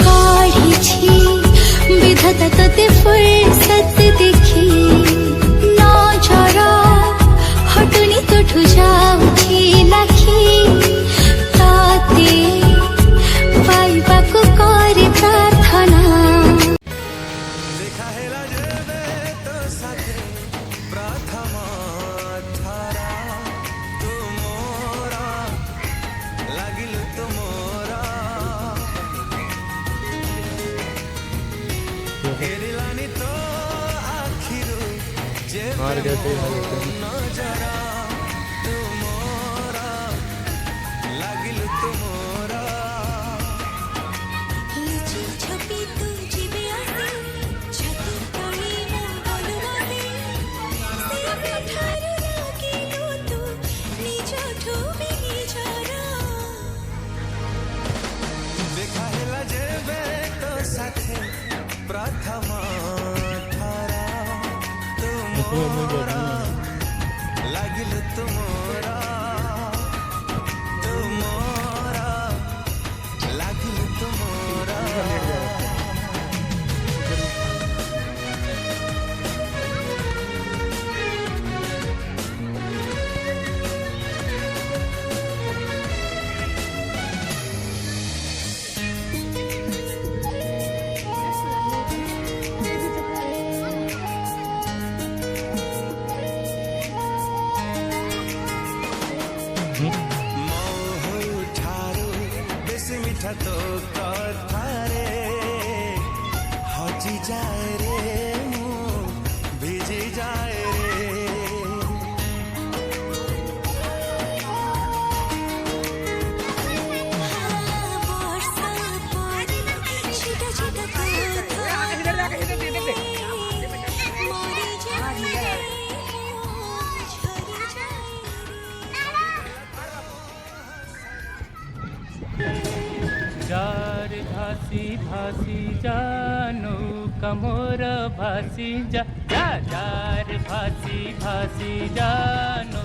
काढीची विधाता तोते फुर्सत देखी नजरा हटुनी तुठु जाउछि लाखी ताते पाइबाको करे प्रार्थना देखा हेला जेबे तो साथे प्रथमा थारा तुमोरा लागिल तुमोरा हेरिलानी तो आखिरु जेबे नजरा तुमोरा लागिल तुमोरा छपी तू जीवे आसे छतु तळे मो बलवादे से ठारू लागिलो तू निज ठोबे निजरा देखा हेला जेबे तो साथे प्रथमा थारा तुमोरा लागिल तुमोरा तुमोरा लागिल तुमोरा मोह ठारू बेसी मिठा तो कथारे हजी जाए रे मु भिजी जाए रे वर्षा पर छिटा छिटा कोथा मरी जाए झरी जाए जार भासी भासी जानो कमोर भासी जा जा जार भासी भासी जानो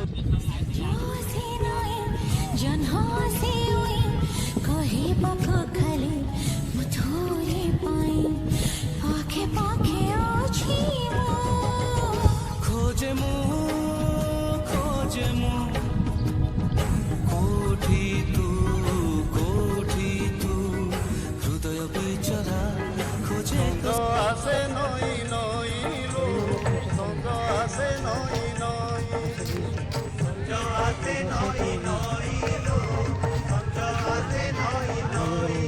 जोसे नए जनहासे उई कहे पख खले मुथोरे पाई पाखे पाखे आछी मो खोजे मु कोठी तू हृदय बिचरा खोजे तो आसे नई नई लो संग आसे नई नई संग आसे नई नई लो संग आसे नई नई